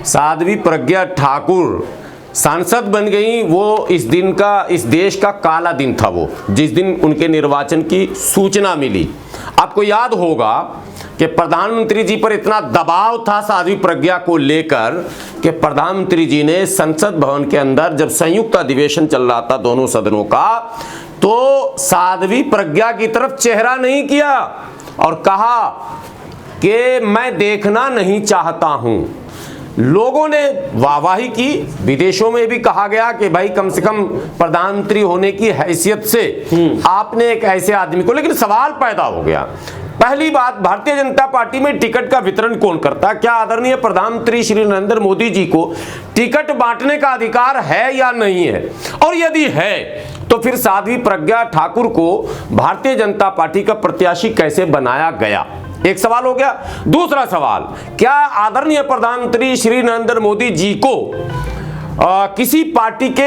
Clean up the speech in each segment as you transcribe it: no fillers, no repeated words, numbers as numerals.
साध्वी प्रज्ञा ठाकुर सांसद बन गई। वो इस दिन का, इस देश का काला दिन था वो, जिस दिन उनके निर्वाचन की सूचना मिली। आपको याद होगा कि प्रधानमंत्री जी पर इतना दबाव था साध्वी प्रज्ञा को लेकर कि प्रधानमंत्री जी ने संसद भवन के अंदर जब संयुक्त अधिवेशन चल रहा था दोनों सदनों का, तो साध्वी प्रज्ञा की तरफ चेहरा नहीं किया और कहा कि मैं देखना नहीं चाहता हूं। लोगों ने वाहवाही की, विदेशों में भी कहा गया कि भाई कम से कम प्रधानमंत्री होने की हैसियत से आपने एक ऐसे आदमी को, लेकिन सवाल पैदा हो गया। पहली बात, भारतीय जनता पार्टी में टिकट का वितरण कौन करता? क्या आदरणीय प्रधानमंत्री श्री नरेंद्र मोदी जी को टिकट बांटने का अधिकार है या नहीं है? और यदि है तो फिर साध्वी प्रज्ञा ठाकुर को भारतीय जनता पार्टी का प्रत्याशी कैसे बनाया गया? एक सवाल हो गया। दूसरा सवाल, क्या आदरणीय प्रधानमंत्री श्री नरेंद्र मोदी जी को किसी पार्टी के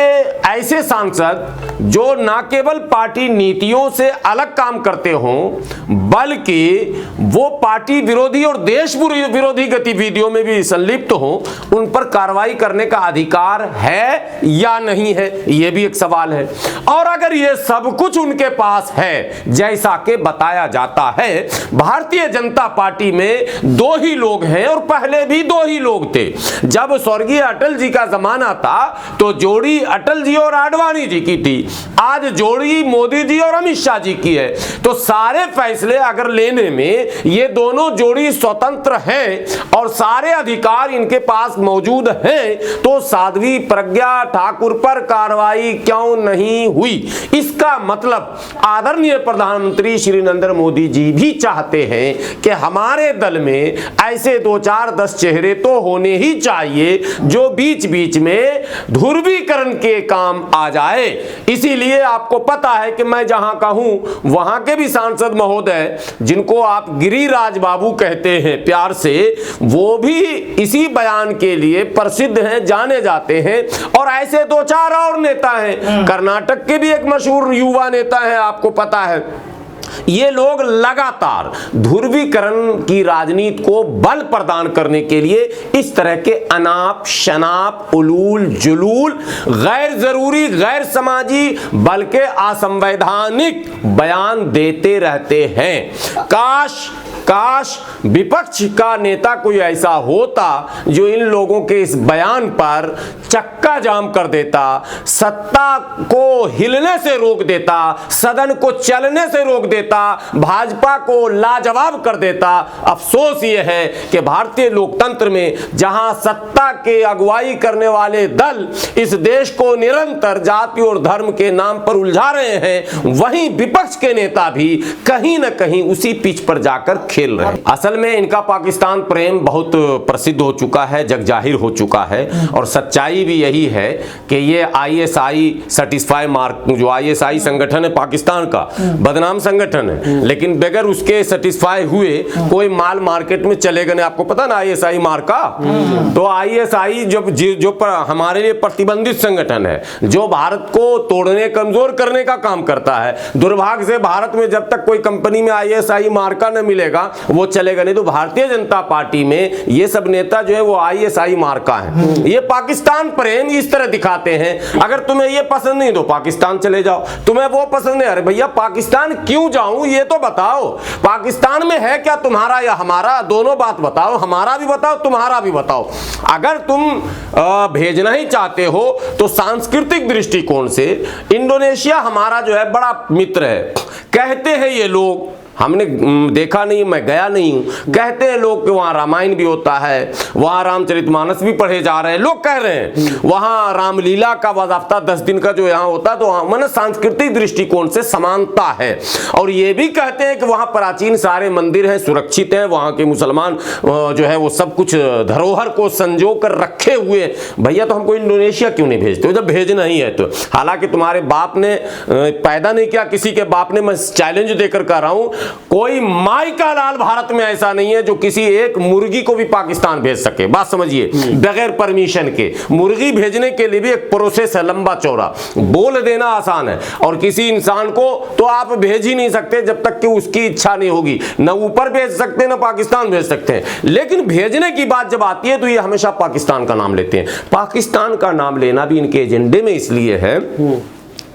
ऐसे सांसद जो ना केवल पार्टी नीतियों से अलग काम करते हों, बल्कि वो पार्टी विरोधी और देश विरोधी गतिविधियों में भी संलिप्त हों, उन पर कार्रवाई करने का अधिकार है या नहीं है? ये भी एक सवाल है। और अगर ये सब कुछ उनके पास है, जैसा कि बताया जाता है, भारतीय जनता पार्टी में दो ही लोग हैं और पहले भी दो ही लोग थे। जब स्वर्गीय अटल जी का जमाना था तो जोड़ी अटल जी और आडवाणी जी की थी, आज जोड़ी मोदी जी और अमित शाह जी की है। तो सारे फैसले अगर लेने में ये दोनों जोड़ी स्वतंत्र हैं और सारे अधिकार इनके पास मौजूद हैं, तो साध्वी प्रज्ञा ठाकुर पर कार्रवाई क्यों नहीं हुई? इसका मतलब आदरणीय प्रधानमंत्री श्री नरेंद्र मोदी जी भी चाहते हैं कि हमारे दल में ऐसे 2-4-10 चेहरे तो होने ही चाहिए जो बीच बीच में ध्रुवीकरण के काम आ जाए। इसीलिए आपको पता है कि मैं जहां का हूं वहां के भी सांसद महोदय, जिनको आप गिरिराज बाबू कहते हैं प्यार से, वो भी इसी बयान के लिए प्रसिद्ध हैं, जाने जाते हैं। और ऐसे 2-4 और नेता हैं, कर्नाटक के भी एक मशहूर युवा नेता है, आपको पता है। ये लोग लगातार ध्रुवीकरण की राजनीति को बल प्रदान करने के लिए इस तरह के अनाप शनाप, उलूल जुलूल, गैर जरूरी, गैर समाजी, बल्कि असंवैधानिक बयान देते रहते हैं। काश विपक्ष का नेता कोई ऐसा होता जो इन लोगों के इस बयान पर चक्का जाम कर देता, सत्ता को हिलने से रोक देता, सदन को चलने से रोक देता, भाजपा को लाजवाब कर देता। अफसोस ये है कि भारतीय लोकतंत्र में जहां सत्ता के अगुवाई करने वाले दल इस देश को निरंतर जाति और धर्म के नाम पर उलझा रहे हैं, वहीं विपक्ष के नेता भी कहीं ना कहीं उसी पिच पर जाकर खेल रहे हैं। असल में इनका पाकिस्तान प्रेम बहुत प्रसिद्ध हो चुका है, जगजाहिर हो चुका है। और सच्चाई भी यही है कि ये ISI सर्टिफाई मार्क, जो ISI संगठन है पाकिस्तान का, बदनाम संगठन है, लेकिन बगैर उसके सर्टिफाई हुए कोई माल मार्केट में चलेगा नहीं। आपको पता ना ISI मार्क का? तो ISI जो हमारे लिए प्रतिबंधित संगठन है, जो भारत को तोड़ने, कमजोर करने का काम करता है। दुर्भाग्य से भारत में जब तक कोई कंपनी में ISI मार्का न मिलेगा वो चलेगा नहीं। तो भारतीय जनता पार्टी में ये सब नेता जो है वो ISI मार्का है। ये पाकिस्तान प्रेम इस तरह दिखाते हैं। अगर तुम्हें ये पसंद नहीं तो पाकिस्तान चले जाओ, तुम्हें वो पसंद है, अरे भैया पाकिस्तान क्यों जाऊं ये तो बताओ। पाकिस्तान में है क्या तुम्हारा या हमारा? दोनों बात बताओ, हमारा भी बताओ, तुम्हारा भी बताओ। अगर तुम भेजना ही चाहते हो तो सांस्कृतिक दृष्टिकोण से इंडोनेशिया हमारा जो है बड़ा मित्र है। कहते हैं ये लोग, हमने देखा नहीं, मैं गया नहीं हूं, कहते हैं लोग कि वहां रामायण भी होता है, वहां रामचरितमानस भी पढ़े जा रहे हैं, लोग कह रहे हैं वहां रामलीला का बाज़ाब्ता 10 दिन का जो यहाँ होता है, तो वहां सांस्कृतिक दृष्टिकोण से समानता है। और ये भी कहते हैं कि वहां प्राचीन सारे मंदिर हैं, सुरक्षित हैं, वहां के मुसलमान जो है वो सब कुछ धरोहर को संजो कर रखे हुए। भैया तो हमको इंडोनेशिया क्यों नहीं भेजते हो जब भेजना ही है तो? हालांकि तुम्हारे बाप ने पैदा नहीं किया, किसी के बाप ने, मैं चैलेंज देकर कह रहा हूं, कोई माई का लाल भारत में ऐसा नहीं है जो किसी एक मुर्गी को भी पाकिस्तान भेज सके। बात समझिए, बगैर परमिशन के। मुर्गी भेजने के लिए भी एक प्रोसेस है लंबा चौड़ा, बोल देना आसान है, और किसी इंसान को तो आप भेज ही नहीं सकते जब तक कि उसकी इच्छा नहीं होगी। न ऊपर भेज सकते न पाकिस्तान भेज सकते हैं, लेकिन भेजने की बात जब आती है तो ये हमेशा पाकिस्तान का नाम लेते हैं। पाकिस्तान का नाम लेना भी इनके एजेंडे में इसलिए है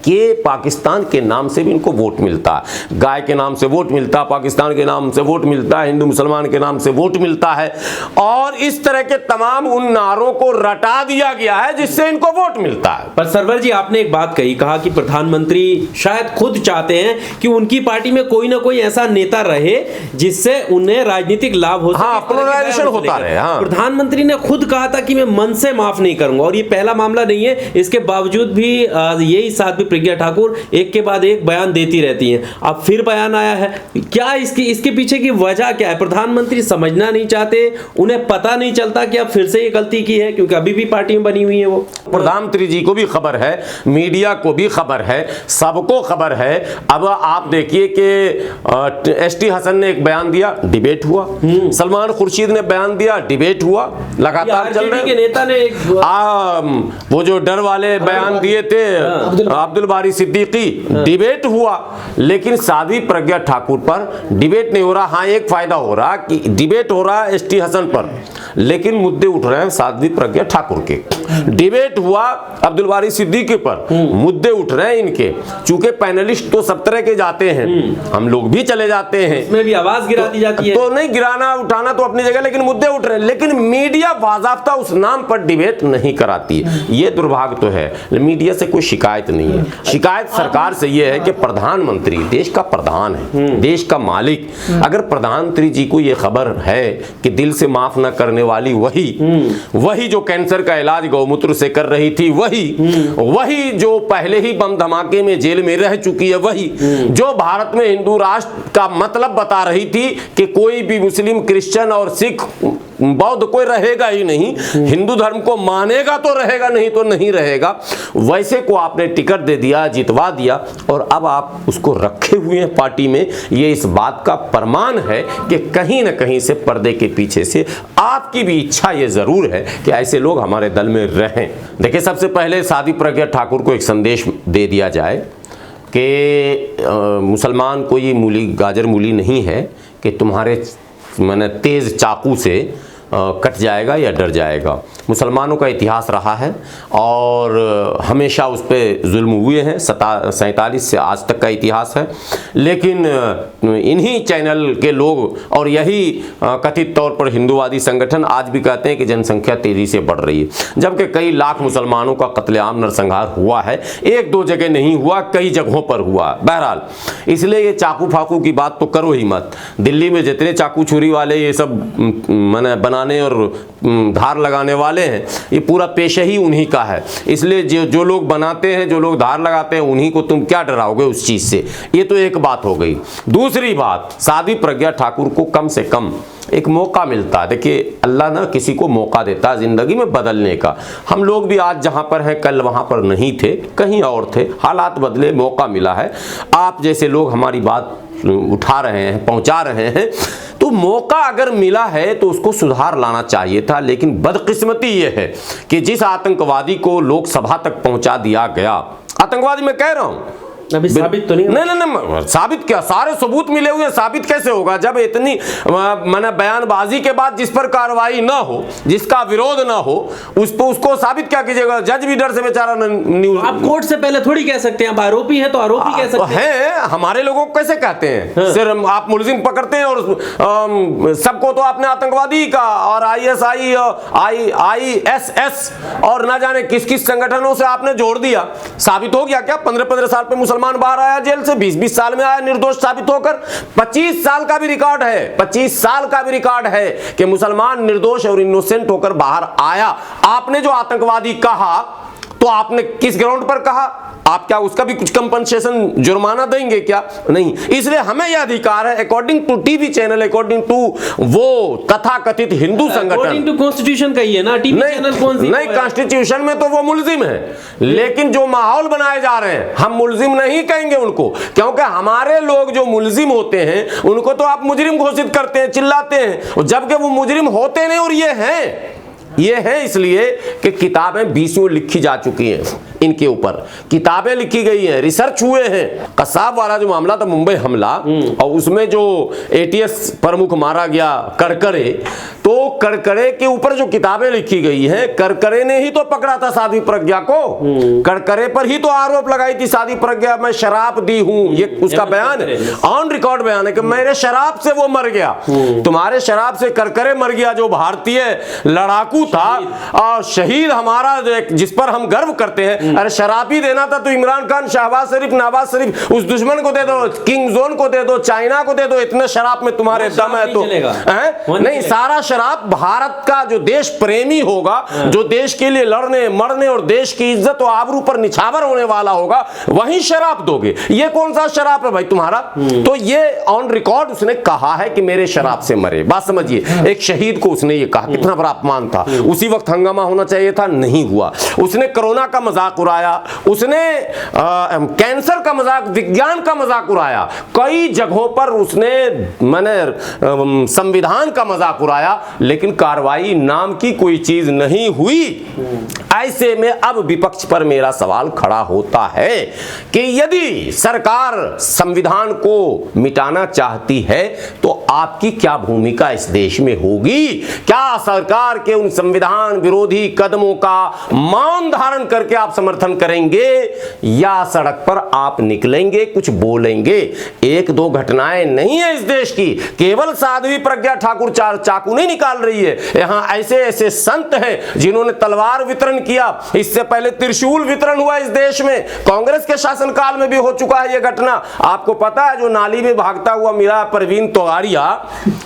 कि पाकिस्तान के नाम से भी इनको वोट मिलता है। गाय के नाम से वोट मिलता है, पाकिस्तान के नाम से वोट मिलता है, हिंदू मुसलमान के नाम से वोट मिलता है, और इस तरह के तमाम उन नारों को रटा दिया गया है जिससे इनको वोट मिलता है। पर सरवर जी, आपने एक बात कही, कहा कि प्रधानमंत्री शायद खुद चाहते हैं कि उनकी पार्टी में कोई ना कोई ऐसा नेता रहे जिससे उन्हें राजनीतिक लाभ हो सके। हाँ, पोलराइजेशन होता रहे। हाँ। प्रधानमंत्री ने खुद कहा था कि मैं मन से माफ नहीं करूंगा, और ये पहला मामला नहीं है। इसके बावजूद भी यही साथ प्रज्ञा ठाकुर एक के बाद एक बयान देती रहती हैं। अब फिर बयान आया है, क्या इसके पीछे की वजह क्या है? प्रधानमंत्री समझना नहीं चाहते, उन्हें पता नहीं चलता कि अब फिर से ये गलती की है, क्योंकि अभी भी पार्टी में बनी हुई है वो। प्रधानमंत्री जी को भी खबर है, मीडिया को भी खबर है, सबको खबर है। अब आप देखिए कि एसटी हसन ने एक बयान दिया, डिबेट हुआ। सलमान खुर्शीद ने बयान दिया, डिबेट हुआ। लगातार चल रहे के नेता ने वो जो डर वाले बयान दिए थे, अब्दुल बारी सिद्दीकी, डिबेट हुआ। लेकिन साध्वी प्रज्ञा ठाकुर पर डिबेट नहीं हो रहा। हाँ, एक फायदा हो रहा कि डिबेट हो रहा है एसटी हसन पर, लेकिन मुद्दे उठ रहे हैं साध्वी प्रज्ञा ठाकुर के। डिबेट हुआ अब्दुल बारी सिद्दीकी पर, मुद्दे उठ रहे हैं इनके। चूंकि पैनलिस्ट तो सब तरह के जाते हैं, हम लोग भी चले जाते हैं, इसमें भी आवाज गिरा दी जाती है। तो नहीं, गिराना उठाना तो अपनी जगह, लेकिन मुद्दे उठ रहे हैं। लेकिन मीडिया बाज़ाब्ता उस नाम पर डिबेट नहीं कराती। ये दुर्भाग्य तो है। मीडिया से कोई शिकायत नहीं है। शिकायत सरकार से यह है कि प्रधानमंत्री देश का प्रधान है, देश का मालिक। अगर प्रधानमंत्री जी को यह खबर है कि दिल से माफ न करने वाली वही जो कैंसर का इलाज गौमूत्र से कर रही थी, वही जो पहले ही बम धमाके में जेल में रह चुकी है, वही जो भारत में हिंदू राष्ट्र का मतलब बता रही थी कि कोई भी मुस्लिम, क्रिश्चियन और सिख, बौद्ध कोई रहेगा ही नहीं, हिंदू धर्म को मानेगा तो रहेगा, नहीं तो नहीं रहेगा, वैसे को आपने टिकट दे दिया, जितवा दिया, और अब आप उसको रखे हुए हैं पार्टी में। ये इस बात का प्रमाण है कि कहीं ना कहीं से पर्दे के पीछे से आपकी भी इच्छा ये जरूर है कि ऐसे लोग हमारे दल में रहें। देखिए, सबसे पहले साध्वी प्रज्ञा ठाकुर को एक संदेश दे दिया जाए कि मुसलमान कोई मूली, गाजर मूली नहीं है कि तुम्हारे मैंने तेज चाकू से कट जाएगा या डर जाएगा। मुसलमानों का इतिहास रहा है और हमेशा उस पर जुल्म हुए हैं, 47 से आज तक का इतिहास है। लेकिन इन्हीं चैनल के लोग और यही कथित तौर पर हिंदूवादी संगठन आज भी कहते हैं कि जनसंख्या तेजी से बढ़ रही है, जबकि कई लाख मुसलमानों का कत्लेआम, नरसंहार हुआ है। एक दो जगह नहीं हुआ, कई जगहों पर हुआ। बहरहाल, इसलिए ये चाकू फाकू की बात तो करो ही मत। दिल्ली में जितने चाकू छुरी वाले ये सब मैंने बनाने और धार लगाने वाले हैं, ये पूरा पेशा ही उन्हीं का है। इसलिए जो लोग बनाते हैं, जो लोग धार लगाते हैं, उन्हीं को तुम क्या डराओगे उस चीज से। ये तो एक बात हो गई। दूसरी बात, साध्वी प्रज्ञा ठाकुर को कम से कम एक मौका मिलता। देखिए, अल्लाह ना किसी को मौका देता है जिंदगी में बदलने का। हम लोग भी आज जहां पर हैं, कल वहां पर नहीं थे, कहीं और थे, हालात बदले, मौका मिला है। आप जैसे लोग हमारी बात उठा रहे हैं, पहुंचा रहे हैं, तो मौका अगर मिला है तो उसको सुधार लाना चाहिए था। लेकिन बदकिस्मती यह है कि जिस आतंकवादी को लोकसभा तक पहुंचा दिया गया, आतंकवादी मैं कह रहा हूं, अभी साबित तो नहीं, नहीं, साबित क्या, सारे सबूत मिले हुए, साबित कैसे होगा जब इतनी मैंने बयानबाजी के बाद जिस पर कार्रवाई ना हो, जिसका विरोध ना हो, उसको साबित क्या कीजिएगा। जज भी डर से बेचारा न्यूज, आप कोर्ट से पहले थोड़ी कह सकते हैं, आरोपी है तो आरोपी कह सकते हैं। हमारे लोगों को कैसे कहते हैं? हाँ। सिर्फ आप मुलजिम पकड़ते हैं और सबको तो आपने आतंकवादी का और ISIS और ना जाने किस किस संगठनों से आपने जोड़ दिया। साबित हो गया क्या? 15-15 साल पे मुसलमान बाहर आया जेल से, 20-20 साल में आया निर्दोष साबित होकर। 25 साल का भी रिकॉर्ड है, 25 साल का भी रिकॉर्ड है कि मुसलमान निर्दोष और इनोसेंट होकर बाहर आया। आपने जो आतंकवादी कहा, तो आपने किस ग्राउंड पर कहा? आप क्या उसका भी कुछ कंपनसेशन जुर्माना देंगे क्या? नहीं। इसलिए हमें यह अधिकार है according to TV channel, according to वो तथाकथित हिंदू संगठन, अकॉर्डिंग टू कॉन्स्टिट्यूशन का ही है ना टीवी चैनल कौन सी? नहीं, कॉन्स्टिट्यूशन में तो वो मुल्जिम है, लेकिन जो माहौल बनाए जा रहे हैं हम मुल्जिम नहीं कहेंगे उनको, क्योंकि हमारे लोग जो मुल्जिम होते हैं उनको तो आप मुजरिम घोषित करते हैं, चिल्लाते हैं, और जबकि वो मुजरिम होते नहीं और ये है इसलिए कि किताबें 20 लिखी जा चुकी हैं, इनके ऊपर किताबें लिखी गई हैं, रिसर्च हुए हैं। कसाब वाला जो मामला था, मुंबई हमला, और उसमें जो एटीएस प्रमुख मारा गया करकरे, तो करकरे के ऊपर जो किताबें लिखी गई हैं, करकरे ने ही तो पकड़ा था साध्वी प्रज्ञा को, करकरे पर ही तो आरोप लगाई थी साध्वी प्रज्ञा मैं शराब दी हूं, ये उसका बयान है, ऑन रिकॉर्ड बयान है कि मेरे शराब से वो मर गया। तुम्हारे शराब से करकरे मर गया, जो भारतीय लड़ाकू था और शहीद हमारा, जिस पर हम गर्व करते हैं। अरे शराब ही देना था तो इमरान खान, शहबाज शरीफ, नवाज शरीफ, उस दुश्मन को दे दो, किंग जोन को दे दो, चाइना को दे दो, इतने शराब में तुम्हारे दम है तो नहीं, सारा शराब भारत का जो देश प्रेमी होगा, जो देश के लिए लड़ने मरने और देश की इज्जत और आबरू पर निछावर होने वाला होगा, वही शराब दोगे। ये कौन सा शराब है भाई तुम्हारा? तो ये ऑन रिकॉर्ड उसने कहा है कि मेरे शराब से मरे। बात समझिए, एक शहीद को उसने ये कहा, कितना बड़ा अपमान था। उसी वक्त हंगामा होना चाहिए था, नहीं हुआ। उसने कोरोना का मजाक उड़ाया, उसने कैंसर का मजाक, विज्ञान का मजाक उड़ाया, कई जगहों पर उसने संविधान का मजाक उड़ाया, लेकिन कार्रवाई नाम की कोई चीज नहीं हुई। ऐसे में अब विपक्ष पर मेरा सवाल खड़ा होता है कि यदि सरकार संविधान को मिटाना चाहती है तो आपकी क्या भूमिका इस देश में होगी? क्या सरकार के उन संविधान विरोधी कदमों का मौन धारण करके आप समर्थन करेंगे, या सड़क पर आप निकलेंगे, कुछ बोलेंगे? एक दो घटनाएं नहीं है इस देश की, केवल साध्वी प्रज्ञा ठाकुर चाकू नहीं निकाल रही है, यहां ऐसे ऐसे संत हैं जिन्होंने तलवार वितरण किया। इससे पहले त्रिशूल वितरण हुआ इस देश में, कांग्रेस के शासनकाल में भी हो चुका है यह घटना। आपको पता है जो नाली में भागता हुआ मेरा परवीन तोगाड़िया,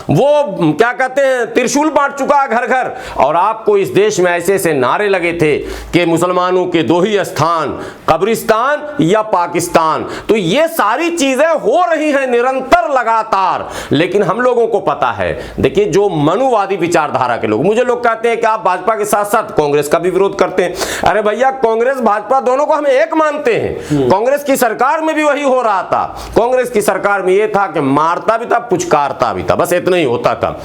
वो क्या कहते हैं, त्रिशूल बांट चुका है घर घर। और आपको इस देश में ऐसे ऐसे नारे लगे थे कि मुसलमानों के दो ही स्थान, कब्रिस्तान या पाकिस्तान। तो ये सारी चीजें हो रही हैं निरंतर, लगातार। लेकिन हम लोगों को पता है, देखिए जो मनुवादी विचारधारा के लोग, मुझे लोग कहते हैं कि आप भाजपा के साथ साथ कांग्रेस का भी विरोध करते हैं। अरे भैया, कांग्रेस भाजपा दोनों को हम एक मानते हैं। कांग्रेस की सरकार में भी वही हो रहा था। कांग्रेस की सरकार में यह था कि मारता भी था, पुचकारता भी था, बस इतना ही होता था।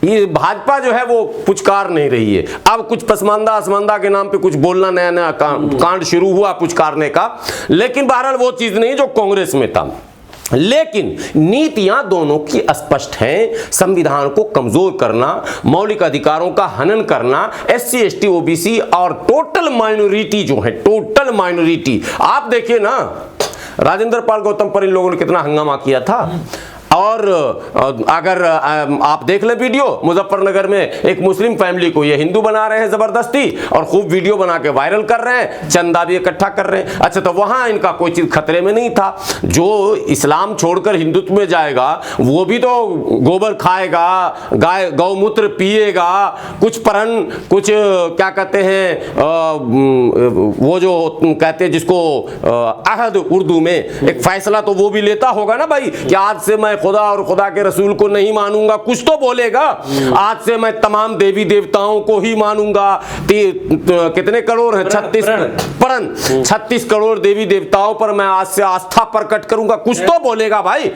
ये भाजपा जो है वो पुचकार नहीं रही है। अब कुछ पसमानदा असमानदा के नाम पे कुछ बोलना, नया नया कांड शुरू हुआ पुचकारने का, लेकिन बहरहाल वो चीज नहीं जो कांग्रेस में था। लेकिन नीतियां दोनों की स्पष्ट हैं, संविधान को कमजोर करना, मौलिक अधिकारों का हनन करना, SC ST OBC और टोटल माइनॉरिटी जो है, टोटल माइनॉरिटी। आप देखिए ना, राजेंद्र पाल गौतम पर इन लोगों ने कितना हंगामा किया था। और अगर आप देख ले वीडियो, मुजफ्फरनगर में एक मुस्लिम फैमिली को ये हिंदू बना रहे हैं जबरदस्ती, और खूब वीडियो बना के वायरल कर रहे हैं, चंदा भी इकट्ठा कर रहे हैं। अच्छा, तो वहां इनका कोई चीज खतरे में नहीं था। जो इस्लाम छोड़कर हिंदुत्व में जाएगा वो भी तो गोबर खाएगा, गाय गौमूत्र पिएगा, कुछ परन, कुछ क्या कहते हैं, वो जो कहते हैं जिसको अहद उर्दू में, एक फैसला तो वो भी लेता होगा ना भाई, कि आज से मैं खुदा और खुदा के रसूल को नहीं मानूंगा, कुछ तो बोलेगा। आज से मैं तमाम देवी देवताओं को ही मानूंगा। कितने करोड़ है? 36 करोड़ देवी देवताओं पर मैं आज से आस्था प्रकट करूंगा, कुछ तो बोलेगा भाई।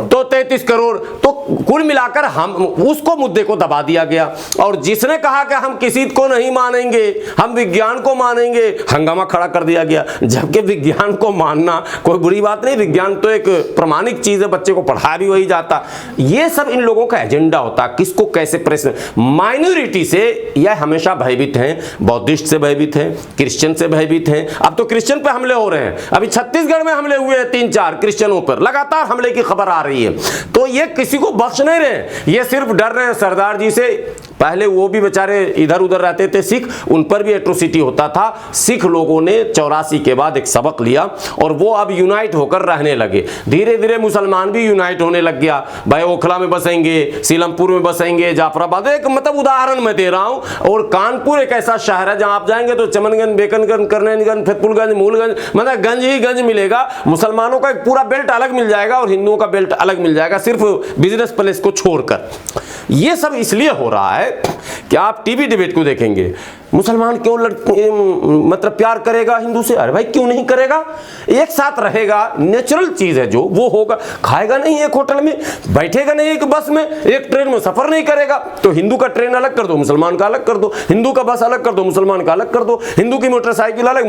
33 करोड़ तो कुल मिलाकर हम उसको मुद्दे को दबा दिया गया। और जिसने कहा कि हम किसी को नहीं मानेंगे, हम विज्ञान को मानेंगे, हंगामा खड़ा कर दिया गया। जबकि विज्ञान को मानना कोई बुरी बात नहीं, विज्ञान तो एक प्रमाणिक चीज है, बच्चे को पढ़ा भी वही जाता। ये सब इन लोगों का एजेंडा होता, किसको कैसे प्रेस। माइनॉरिटी से यह हमेशा भयभीत हैं, बौद्धिस्ट से भयभीत हैं, क्रिश्चियन से भयभीत हैं। अब तो क्रिश्चियन पे हमले हो रहे हैं, अभी छत्तीसगढ़ में हमले हुए हैं 3-4 क्रिश्चियनों पर, लगातार हमले की खबर आ रही है। तो ये किसी को बख्श नहीं रहे, ये सिर्फ डर रहे हैं सरदार जी से, पहले वो भी बेचारे इधर उधर रहते थे सिख, उन पर भी एट्रोसिटी होता था। सिख लोगों ने 84 के बाद एक सबक लिया और वो अब यूनाइट होकर रहने लगे। धीरे धीरे मुसलमान भी यूनाइट होने लग गया। भाई ओखला में बसेंगे, सीलमपुर में बसेंगे, जाफराबाद, एक मतलब उदाहरण मैं दे रहा हूं। और कानपुर एक ऐसा शहर है जहां आप जाएंगे तो चमनगंज, बेकनगंज, करनैलगंज, फतेहपुरगंज, मूलगंज, मतलब गंज ही गंज मिलेगा। मुसलमानों का एक पूरा बेल्ट अलग मिल जाएगा और हिंदुओं का बेल्ट अलग मिल जाएगा, सिर्फ बिजनेस प्लेस को छोड़कर। ये सब इसलिए हो रहा है कि आप टीवी डिबेट को देखेंगे, मुसलमान क्यों मतलब प्यार करेगा हिंदू से? अरे भाई क्यों नहीं करेगा? एक साथ रहेगा, नेचुरल चीज है जो वो होगा। खाएगा नहीं एक होटल में, बैठेगा नहीं एक बस में, एक ट्रेन में सफर नहीं करेगा। तो हिंदू का ट्रेन अलग कर दो, मुसलमान का अलग कर दो, हिंदू का बस अलग कर दो, मुसलमान का अलग कर दो, हिंदू की मोटरसाइकिल अलग,